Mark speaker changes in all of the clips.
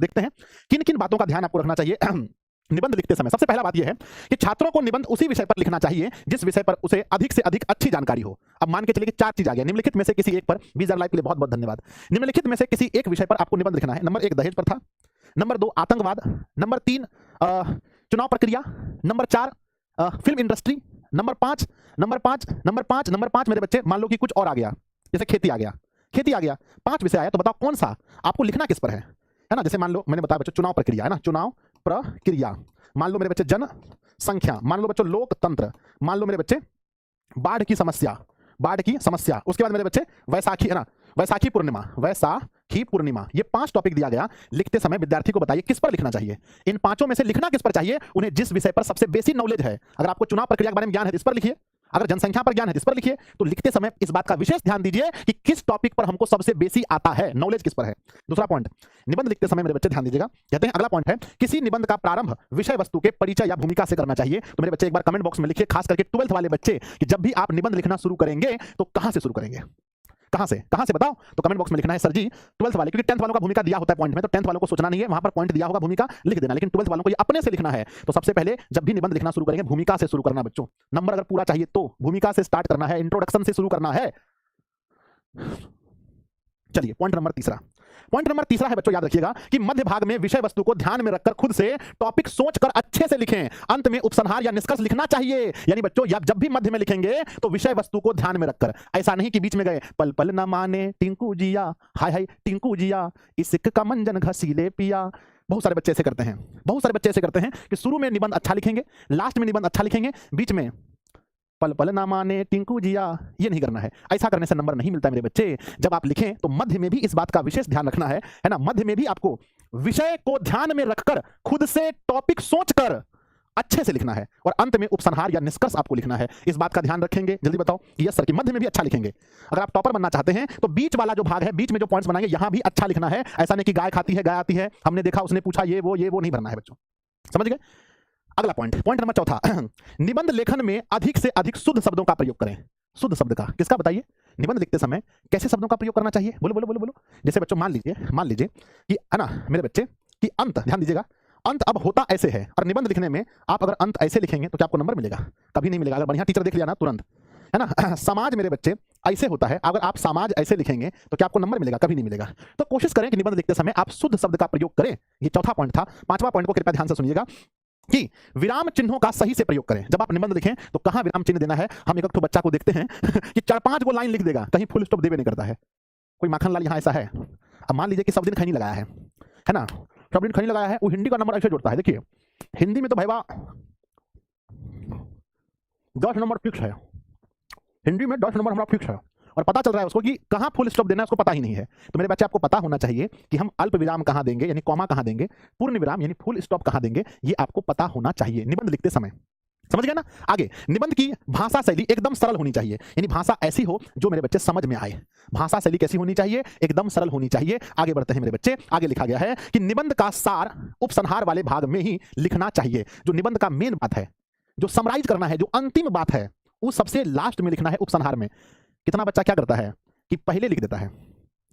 Speaker 1: देखते हैं किन किन बातों का ध्यान आपको रखना चाहिए निबंध लिखते समय। सबसे पहला बात यह है कि छात्रों को निबंध उसी विषय पर लिखना चाहिए जिस विषय पर उसे अधिक से अधिक अच्छी जानकारी हो। अब मान के चलिए कि 4 चीज आ गया, निम्नलिखित में से किसी एक पर, 20,000 लाइक के लिए बहुत बहुत धन्यवाद। निम्नलिखित में से किसी एक विषय पर आपको निबंध लिखना है। नंबर 1 दहेज प्रथा, नंबर 2 आतंकवाद, नंबर 3 चुनाव प्रक्रिया, नंबर 4 फिल्म इंडस्ट्री, नंबर 5 मेरे बच्चे मान लो कि कुछ और आ गया, जैसे खेती आ गया 5 विषय आया, तो बताओ कौन सा आपको लिखना किस पर है ना। जैसे मान लो मैंने बताया बच्चों चुनाव प्रक्रिया है ना, चुनाव प्रक्रिया, मान लो मेरे बच्चे जनसंख्या, मान लो बच्चों लोकतंत्र, मान लो मेरे बच्चे बाढ़ की समस्या, उसके बाद मेरे बच्चे वैसाखी है ना, वैसाखी पूर्णिमा, ये 5 टॉपिक दिया गया। लिखते समय विद्यार्थी को बताइए किस पर लिखना चाहिए। इन 5 में से लिखना किस पर चाहिए, उन्हें जिस विषय पर सबसे बेसिक नॉलेज है। अगर आपको चुनाव प्रक्रिया के बारे में ज्ञान है तो इस पर लिखिए, अगर जनसंख्या पर ज्ञान है तो इस पर लिखिए। तो लिखते समय इस बात का विशेष ध्यान दीजिए कि किस टॉपिक पर हमको सबसे बेसी आता है, नॉलेज किस पर है। दूसरा पॉइंट, निबंध लिखते समय मेरे बच्चे ध्यान दीजिएगा, कहते हैं अगला पॉइंट है किसी निबंध का प्रारंभ विषय वस्तु के परिचय या भूमिका से करना चाहिए। तो मेरे बच्चे एक बार कमेंट बॉक्स में लिखिए, खास करके 12th वाले बच्चे, कि जब भी आप निबंध लिखना शुरू करेंगे तो कहां से शुरू करेंगे, कहां से बताओ। तो कमेंट बॉक्स में लिखना है सर जी 12th वाले, क्योंकि 10th वालों का भूमिका दिया होता है पॉइंट में, तो 10th वालों को सोचना नहीं है, वहां पर पॉइंट दिया होगा भूमिका लिख देना, लेकिन 12th वालों को ये अपने से लिखना है। तो सबसे पहले जब भी निबंध लिखना शुरू करेंगे भूमिका से शुरू करना बच्चों। नंबर अगर पूरा चाहिए तो भूमिका से स्टार्ट करना है, इंट्रोडक्शन से शुरू करना है। चलिए पॉइंट नंबर तीसरा है बच्चों, याद रखिएगा कि मध्य भाग में विषय वस्तु को ध्यान में रखकर खुद से टॉपिक सोचकर अच्छे से लिखें। अंत में उपसंहार या निष्कर्ष लिखना चाहिए। यानी बच्चों जब भी मध्य में लिखेंगे तो विषय वस्तु को ध्यान में रखकर, ऐसा नहीं कि बीच में गए पल पल न माने टिंकू जिया, हाय हाय टिंकू जिया, इश्क का मंजन घसीले पिया। बहुत सारे बच्चे ऐसे करते हैं कि शुरू में निबंध अच्छा लिखेंगे, लास्ट में निबंध अच्छा लिखेंगे, बीच में पल पल ना माने टिंकू जिया। ये नहीं करना है, ऐसा करने से नंबर नहीं मिलता मेरे बच्चे। जब आप लिखें तो मध्य में भी इस बात का विशेष ध्यान रखना है ना। मध्य में भी आपको विषय को ध्यान में रखकर खुद से टॉपिक सोचकर अच्छे से लिखना है, और अंत में उपसंहार या निष्कर्ष आपको लिखना है। इस बात का ध्यान रखेंगे, जल्दी बताओ कि यस सर, कि मध्य में भी अच्छा लिखेंगे। अगर आप टॉपर बनना चाहते हैं तो बीच वाला जो भाग है, बीच में जो पॉइंट्स बनाएंगे यहां भी अच्छा लिखना है। ऐसा नहीं कि गाय खाती है गाय आती है, हमने देखा उसने पूछा ये वो नहीं भरना है बच्चों, समझ गए। अगला पॉइंट नंबर 4, निबंध लेखन में अधिक से अधिक शुद्ध शब्दों का प्रयोग करें। शुद्ध शब्द का किसका बताइए, निबंध लिखते समय कैसे शब्दों का प्रयोग करना चाहिए, बोलो। जैसे बच्चों मान लीजिए कि है ना मेरे बच्चे कि अंत, ध्यान दीजिएगा, अंत अब होता ऐसे है, और निबंध लिखने में आप अगर अंत ऐसे लिखेंगे तो क्या आपको नंबर मिलेगा, कभी नहीं मिलेगा। अगर बढ़िया टीचर देख लिया ना तुरंत, है ना। समाज मेरे बच्चे ऐसे होता है, अगर आप समाज ऐसे लिखेंगे तो क्या आपको नंबर मिलेगा, कभी नहीं मिलेगा। तो कोशिश करें कि निबंध लिखते समय आप शुद्ध शब्द का प्रयोग करें। ये चौथा पॉइंट था। 5वां पॉइंट को कृपया ध्यान से सुनिएगा कि विराम चिन्हों का सही से प्रयोग करें। जब आप निबंध लिखें तो कहां विराम चिन्ह देना है। हम एक बच्चा को देखते हैं कि 4-5 गो लाइन लिख देगा, कहीं फुल स्टॉप देवे नहीं करता है। कोई माखन लाल यहां ऐसा है। अब मान लीजिए कि सब दिन खैनी लगाया है ना, सब दिन खैनी लगाया है, वो हिंदी का नंबर ऐसे जोड़ता है। देखिए हिंदी में तो भाई 10 नंबर फिक्स है, हिंदी में 10 नंबर हमारा फिक्स है, और पता चल रहा है उसको कि कहां फुल स्टॉप देना है, उसको पता ही नहीं है। तो मेरे बच्चे आपको पता होना चाहिए कि हम अल्प विराम कहां देंगे, यानी कॉमा कहां देंगे, पूर्ण विराम यानी फुल स्टॉप कहां देंगे, ये आपको पता होना चाहिए निबंध लिखते समय। समझ गए ना। आगे, निबंध की भाषा शैली एकदम सरल होनी चाहिए, यानी भाषा ऐसी हो जो मेरे बच्चे समझ में आए। भाषा शैली कैसी होनी चाहिए, एकदम सरल होनी चाहिए। आगे बढ़ते हैं मेरे बच्चे, आगे लिखा गया है कि निबंध का सार उपसंहार वाले भाग में ही लिखना चाहिए। जो निबंध का मेन बात है, जो समराइज करना है, जो अंतिम बात है, वो सबसे लास्ट में लिखना है, उपसंहार में। कितना बच्चा क्या करता है कि पहले लिख देता है,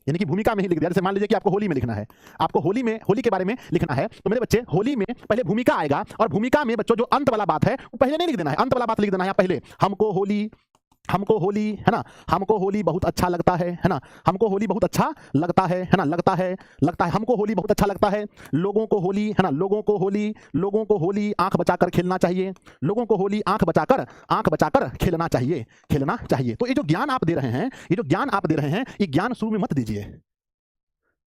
Speaker 1: यानी कि भूमिका में ही लिख दिया। जैसे मान लीजिए कि आपको होली में लिखना है, आपको होली के बारे में लिखना है, तो मेरे बच्चे होली में पहले भूमिका आएगा, और भूमिका में बच्चों जो अंत वाला बात है वो पहले नहीं लिख देना है, अंत वाला बात लिख देना है पहले। हमको होली है ना, हमको होली बहुत अच्छा लगता है ना, हमको होली बहुत अच्छा लगता है ना, लगता है हमको होली बहुत अच्छा लगता है। लोगों को होली है ना, लोगों को होली आंख बचाकर खेलना चाहिए, लोगों को होली आंख बचाकर खेलना चाहिए। तो ये जो ज्ञान आप दे रहे हैं, ये ज्ञान शुरू में मत दीजिए।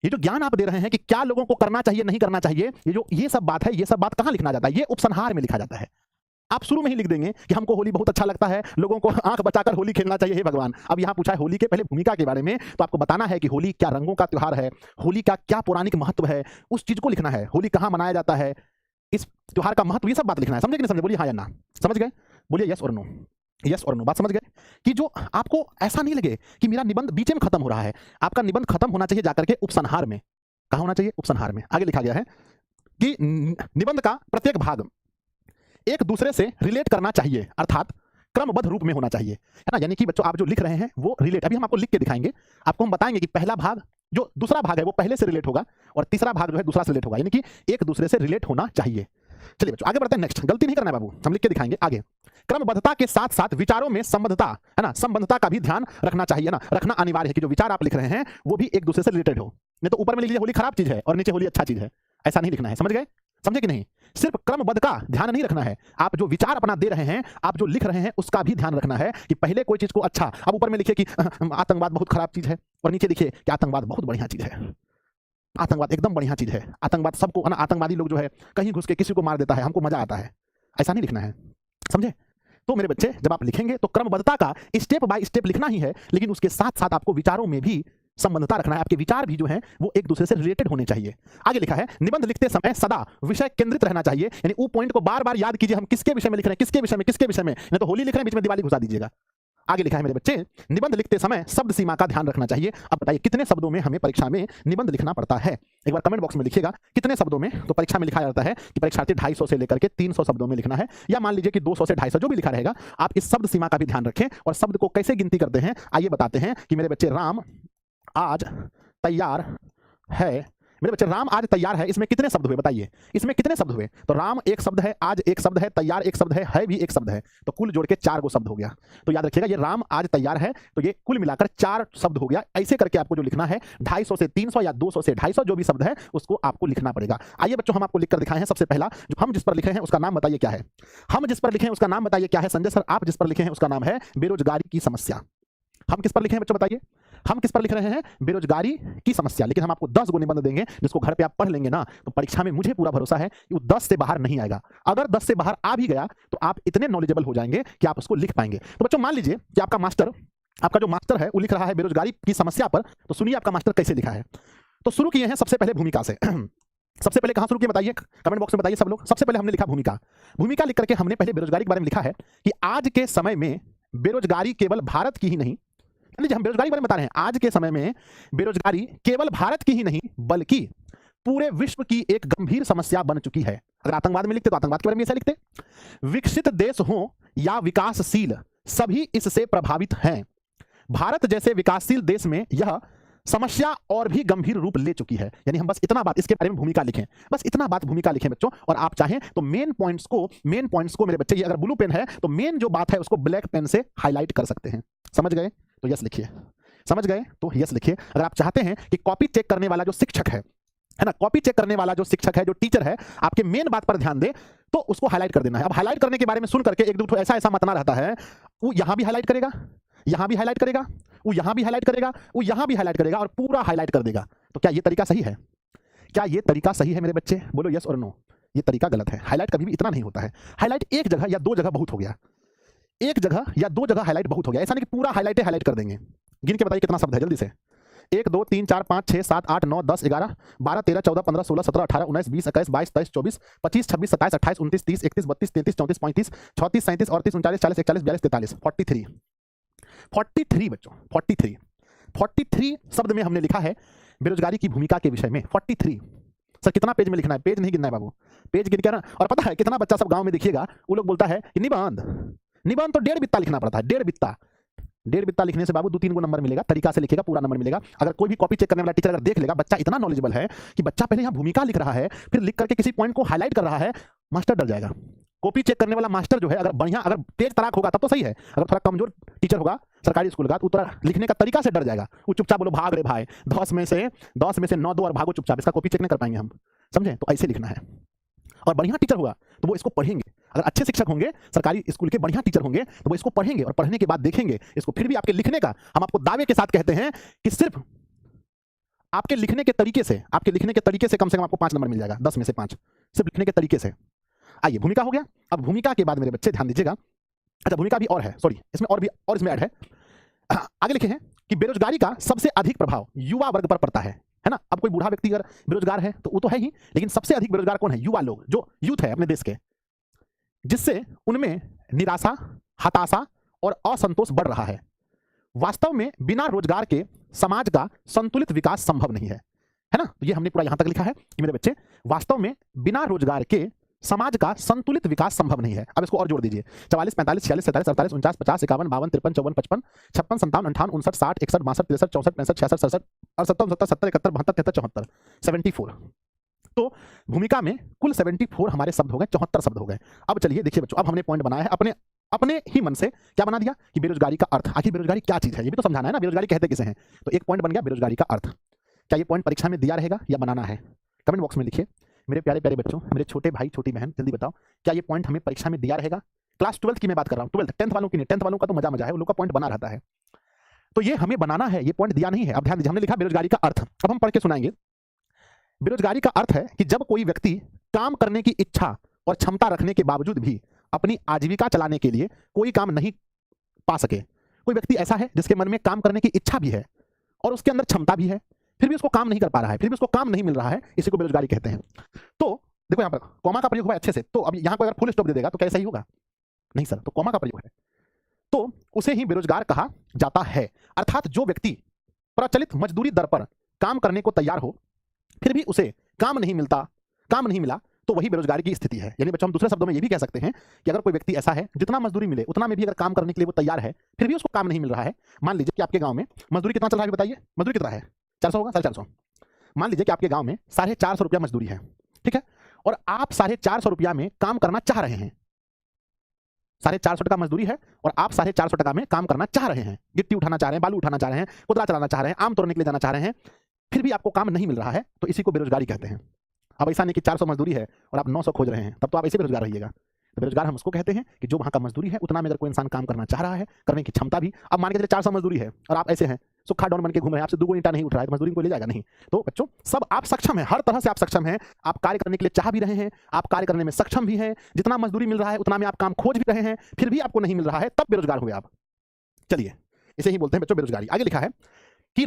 Speaker 1: ये जो ज्ञान आप दे रहे हैं कि क्या लोगों को करना चाहिए नहीं करना चाहिए, ये सब बात है, ये सब बात कहां लिखना जाता है, ये उपसंहार में लिखा जाता है। आप शुरू में ही लिख देंगे कि हमको होली बहुत अच्छा लगता है, लोगों को आंख बचाकर होली खेलना चाहिए। हे भगवान, अब यहां पूछा है होली के पहले भूमिका के बारे में, तो आपको बताना है कि होली क्या रंगों का त्योहार है, होली का क्या पौराणिक महत्व है, उस चीज को लिखना है। होली कहां मनाया जाता है, इस त्योहार का महत्व, ये सब बात लिखना है। समझे कि नहीं समझे, बोलिए हाँ या ना, समझ गए, बोलिए यस और नो, बात समझ गए। कि जो आपको ऐसा नहीं लगे कि मेरा निबंध बीच में खत्म हो रहा है, आपका निबंध खत्म होना चाहिए जाकर के उपसंहार में। कहां होना चाहिए, उपसंहार में। आगे लिखा गया है कि निबंध का प्रत्येक भाग एक दूसरे से रिलेट करना चाहिए, अर्थात क्रमबद्ध रूप में होना चाहिए, है ना। यानी कि बच्चों आप जो लिख रहे हैं वो रिलेट, अभी हम आपको लिख के दिखाएंगे, आपको हम बताएंगे कि पहला भाग जो दूसरा भाग है वो पहले से रिलेट होगा और तीसरा भाग जो है दूसरा से रिलेट होगा, यानी कि एक दूसरे से रिलेट होना चाहिए। चलिए बच्चों आगे बढ़ते हैं। नेक्स्ट, गलती नहीं करना है बाबू, हम लिख के दिखाएंगे आगे। क्रमबद्धता के साथ साथ विचारों में संबद्धता, है ना, संबद्धता का भी ध्यान रखना चाहिए ना, रखना अनिवार्य है कि जो विचार आप लिख रहे हैं वो भी एक दूसरे से रिलेटेड हो। नहीं तो ऊपर में लिख लीजिए होली खराब चीज है और नीचे होली अच्छा चीज है, ऐसा नहीं लिखना है। समझ गए? समझे कि नहीं? सिर्फ क्रमबद्ध का ध्यान नहीं रखना है, आप जो विचार अपना दे रहे हैं, आप जो लिख रहे हैं उसका भी ध्यान रखना है कि पहले कोई चीज को अच्छा, अब ऊपर में लिखिए कि आतंकवाद बहुत खराब चीज है और नीचे लिखिए कि आतंकवाद बहुत बढ़िया चीज है। आतंकवाद एकदम बढ़िया चीज है, आतंकवाद सबको, है ना, आतंकवादी लोग जो है कहीं घुस के किसी को मार देता है, हमको मजा आता है, ऐसा नहीं लिखना है। समझे? तो मेरे बच्चे जब आप लिखेंगे तो क्रमबद्धता का स्टेप बाय स्टेप लिखना ही है, लेकिन उसके साथ साथ आपको विचारों में भी संबंधता रखना है, आपके विचार भी जो हैं वो एक दूसरे से रिलेटेड होने चाहिए। आगे लिखा है निबंध लिखते समय सदा विषय केंद्रित रहना चाहिए, यानी वो पॉइंट को बार बार याद कीजिए, हम किसके विषय में लिख रहे हैं, किसके विषय में, किसके विषय में, नहीं तो होली लिख रहे हैं बीच में दिवाली घुसा दीजिएगा। आगे लिखा है मेरे बच्चे निबंध लिखते समय शब्द सीमा का ध्यान रखना चाहिए। अब बताइए कितने शब्दों में हमें परीक्षा में निबंध लिखना पड़ता है, एक बार कमेंट बॉक्स में लिखिएगा कितने शब्दों में। तो परीक्षा में लिखा जाता है कि परीक्षार्थी 250 से लेकर के 300 शब्दों में लिखना है, या मान लीजिए कि 200 से 250 जो भी लिखा रहेगा। आप इस शब्द सीमा का भी ध्यान रखें और शब्द को कैसे गिनती करते हैं आइए बताते हैं कि मेरे बच्चे राम आज तैयार है, मेरे बच्चे राम आज तैयार है, इसमें कितने शब्द हुए बताइए, इसमें कितने शब्द हुए? तो राम एक शब्द है, आज एक शब्द है, तैयार एक शब्द है भी एक शब्द है, तो कुल जोड़ के 4 गो शब्द हो गया। तो याद रखिएगा ये राम आज तैयार है, तो ये कुल मिलाकर 4 शब्द हो गया। ऐसे करके आपको जो लिखना है 250 से 300 या 200 से 250 जो भी शब्द है उसको आपको लिखना पड़ेगा। आइए बच्चों हम आपको लिखकर दिखाए हैं। सबसे पहला जो हम जिस पर लिखे हैं उसका नाम बताइए क्या है, हम जिस पर लिखे हैं उसका नाम बताइए क्या है। संजय सर आप जिस पर लिखे हैं उसका नाम है बेरोजगारी की समस्या। हम किस पर लिखे हैं बच्चों बताइए, हम किस पर लिख रहे हैं? बेरोजगारी की समस्या। लेकिन हम आपको 10 गो निबंध देंगे जिसको घर पे आप पढ़ लेंगे ना, तो परीक्षा में मुझे पूरा भरोसा है कि वो 10 से बाहर नहीं आएगा। अगर 10 से बाहर आ भी गया तो आप इतने नॉलेजेबल हो जाएंगे कि आप उसको लिख पाएंगे। तो बच्चों मान लीजिए कि आपका जो मास्टर है वो लिख रहा है बेरोजगारी की समस्या पर, तो सुनिए आपका मास्टर कैसे लिखा है। तो शुरू किए हैं सबसे पहले भूमिका से। सबसे पहले कहां शुरू किए बताइए, कमेंट बॉक्स में बताइए सब लोग। सबसे पहले हमने लिखा भूमिका। भूमिका लिख करके हमने पहले बेरोजगारी के बारे में लिखा है कि आज के समय में बेरोजगारी केवल भारत की ही नहीं, हम बेरोजगारी के बारे में बता रहे हैं, आज के समय में बेरोजगारी केवल भारत की ही नहीं बल्कि पूरे विश्व की एक गंभीर समस्या बन चुकी है। अगर आतंकवाद में लिखते तो आतंकवाद के बारे में ऐसा लिखते। विकसित देश हो या विकासशील सभी इससे प्रभावित हैं। भारत जैसे विकासशील देश में यह समस्या और भी गंभीर रूप ले चुकी है। यानी हम बस इतना बात इसके बारे में भूमिका लिखें, बस इतना बात भूमिका लिखें बच्चों। और आप चाहें तो मेन पॉइंट्स को मेरे बच्चे, ये अगर ब्लू पेन है तो मेन जो बात है उसको ब्लैक पेन से हाईलाइट कर सकते हैं। समझ गए? तो यस लिखिए। समझ गए? तो यस लिखिए। अगर आप चाहते हैं कि कॉपी चेक करने वाला जो शिक्षक है ना, कॉपी चेक करने वाला जो शिक्षक है, जो टीचर है, आपके मेन बात पर ध्यान दे तो उसको हाईलाइट कर देना है। अब हाईलाइट करने के बारे में सुन करके एक दो ऐसा मतना रहता है, वो यहां भी हाईलाइट करेगा, यहां भी हाईलाइट करेगा, वो यहां भी हाईलाइट करेगा, वो यहां भी हाईलाइट करेगा और पूरा हाईलाइट कर देगा। तो क्या ये तरीका सही है? क्या ये तरीका सही है मेरे बच्चे? बोलो यस और नो। ये तरीका गलत है। हाईलाइट कभी भी इतना नहीं होता है। हाईलाइट एक जगह या 2 जगह बहुत हो गया, एक जगह या 2 जगह हाईलाइट बहुत हो गया। ऐसा नहीं कि पूरा हाईलाइट कर देंगे। गिन के बताइए कितना शब्द है जल्दी से। 1 2 3 4 5 6 7 8 9 10 11 12 13 14 15 16 17 18 19 20 21 22 23 24 25 26 27 28 29 30 31 32 33 34 35 36 37 38 39 40 41 42 43 44 43 बच्चों, 43 शब्द में हमने लिखा है बेरोजगारी की भूमिका के विषय में। 43 सर कितना पेज में लिखना है? पेज नहीं गिनना है बाबू, पेज गिन के ना। और पता है कितना बच्चा सब गांव में देखिएगा वो लोग बोलता है कि निबंध तो 1.5 बित्ता लिखना पड़ता है। 1.5 बित्ता लिखने से बाबू 2-3 गो नंबर मिलेगा, तरीका से लिखेगा पूरा नंबर मिलेगा। अगर कोई भी कॉपी चेक करने वाला टीचर अगर देख लेगा बच्चा इतना नॉलेजेबल है कि बच्चा पहले यहाँ भूमिका लिख रहा है, फिर लिख करके किसी पॉइंट को हाईलाइट कर रहा है, मास्टर डर जाएगा। कॉपी चेक करने वाला मास्टर जो है अगर बढ़िया, अगर तेज तराक होगा तब तो सही है। अगर थोड़ा कमजोर टीचर होगा सरकारी स्कूल का, तो उतना लिखने का तरीका से डर जाएगा। वो चुपचाप बोलो भाग रे भाई, 10 में से 9 दो और भागो चुपचाप, इसका कॉपी चेक नहीं कर पाएंगे हम। समझे? तो ऐसे लिखना है। और बढ़िया टीचर होगा तो वो इसको पढ़ेंगे। अगर अच्छे शिक्षक होंगे, सरकारी स्कूल के बढ़िया टीचर होंगे, तो वो इसको पढ़ेंगे और पढ़ने के बाद देखेंगे इसको। फिर भी आपके लिखने का हम आपको दावे के साथ कहते हैं कि सिर्फ आपके लिखने के तरीके से कम से कम आपको 5 नंबर मिल जाएगा, 10 में से 5 सिर्फ लिखने के तरीके से। आइए भूमिका हो गया। अब भूमिका के बाद मेरे बच्चे ध्यान दीजिएगा, अच्छा भूमिका भी और है, सॉरी इसमें और भी और इसमें ऐड है। आगे लिखे हैं कि बेरोजगारी का सबसे अधिक प्रभाव युवा वर्ग पर पड़ता है ना। अब कोई बूढ़ा व्यक्ति अगर बेरोजगार है तो वो तो है ही, लेकिन सबसे अधिक बेरोजगार कौन है? युवा लोग, जो यूथ है अपने देश के, जिससे उनमें निराशा, हताशा और असंतोष बढ़ रहा है। वास्तव में बिना रोजगार के समाज का संतुलित विकास संभव नहीं है ना। तो ये हमने पूरा यहां तक लिखा है कि मेरे बच्चे वास्तव में बिना रोजगार के समाज का संतुलित विकास संभव नहीं है। अब इसको और जोड़ दीजिए, 44, 45, 46, 47, 48, 49, 50, 51, 52, 53, 54, 55, 56, 57, 58, 59, 60, 61, 62, 63, 64, 65, 66, 67, 68, 69, 70, 71, 72, 73, 74, 74। तो भूमिका में कुल 74 हमारे शब्द हो गए, 74 शब्द हो गए। अब चलिए देखिए बच्चों, अब हमने पॉइंट बनाया है अपने अपने ही मन से, क्या बना दिया कि बेरोजगारी का अर्थ, आखिर बेरोजगारी क्या चीज है ये भी तो समझाना है ना, बेरोजगारी कहते किसे हैं। तो एक पॉइंट बन गया बेरोजगारी का अर्थ। क्या ये पॉइंट परीक्षा में दिया रहेगा या बनाना है? कमेंट बॉक्स में लिखिए मेरे प्यारे प्यारे बच्चों, मेरे छोटे भाई छोटी बहन, जल्दी बताओ क्या ये पॉइंट हमें परीक्षा में दिया रहेगा? क्लास 12th की मैं बात कर रहा हूँ, 12th 10th वालों की नहीं, 10th वालों का तो मजा है, उन लोगों का पॉइंट बना रहता है। तो ये हमें बनाना है, ये पॉइंट दिया नहीं है। अब ध्यान दीजिए, हमने लिखा बेरोजगारी का अर्थ, अब हम पढ़ के सुनाएंगे। बेरोजगारी का अर्थ है कि जब कोई व्यक्ति काम करने की इच्छा और क्षमता रखने के बावजूद भी अपनी आजीविका चलाने के लिए कोई काम नहीं पा सके। कोई व्यक्ति ऐसा है जिसके मन में काम करने की इच्छा भी है और उसके अंदर क्षमता भी है, फिर भी उसको काम नहीं कर पा रहा है, फिर भी उसको काम नहीं मिल रहा है, इसी को बेरोजगारी कहते हैं। तो देखो यहाँ पर कॉमा का प्रयोग हुआ अच्छे से, तो अब यहाँ को अगर फुल स्टॉप दे देगा तो क्या सही होगा? नहीं सर, तो कॉमा का प्रयोग है, तो उसे ही बेरोजगार कहा जाता है। अर्थात जो व्यक्ति प्रचलित मजदूरी दर पर काम करने को तैयार हो, फिर भी उसे काम नहीं मिला, तो वही बेरोजगारी की स्थिति है। यानी बच्चों हम दूसरे शब्दों में ये भी कह सकते हैं कि अगर कोई व्यक्ति ऐसा है जितना मजदूरी मिले उतना में भी अगर काम करने के लिए वो तैयार है, फिर भी उसको काम नहीं मिल रहा है। मान लीजिए कि आपके गांव में मजदूरी कितना चल रहा है, बताइए मजदूरी कितना है? 400 होगा, 450। मान लीजिए कि आपके गांव में 450 रुपया मजदूरी है, ठीक है, और आप 450 रुपया में काम करना चाह रहे हैं। 450 टका मजदूरी है और आप 450 टका में काम करना चाह रहे हैं, गिट्टी उठाना चाह रहे हैं, बालू उठाना चाह रहे हैं, कुदरा चलाना चाह रहे हैं, आम तोड़ने के लिए जाना चाह रहे हैं, फिर भी आपको काम नहीं मिल रहा है, तो इसी को बेरोजगारी कहते हैं। अब ऐसा नहीं कि 400 मजदूरी है और आप 900 खोज रहे हैं, तब तो आप ऐसे बेरोजगार रहिएगा। तो बेरोजगार हम उसको कहते हैं कि जो वहां का मजदूरी है उतना में अगर कोई इंसान काम करना चाह रहा है, करने की क्षमता भी, अब मान के चलिए 400 मजदूरी है और आप ऐसे हैं सुखा डॉन बन के घूम रहे हैं, आपसे 2 ईंटा नहीं उठ रहा है, तो मजदूरी को ले जाएगा नहीं। तो बच्चों सब आप सक्षम हैं, हर तरह से आप सक्षम हैं, आप कार्य करने के लिए चाह भी रहे हैं, आप कार्य करने में सक्षम भी हैं, जितना मजदूरी मिल रहा है उतना में आप काम खोज भी रहे हैं, फिर भी आपको नहीं मिल रहा है, तब बेरोजगार हुए आप। चलिए इसे ही बोलते हैं बच्चों बेरोजगारी। आगे लिखा है कि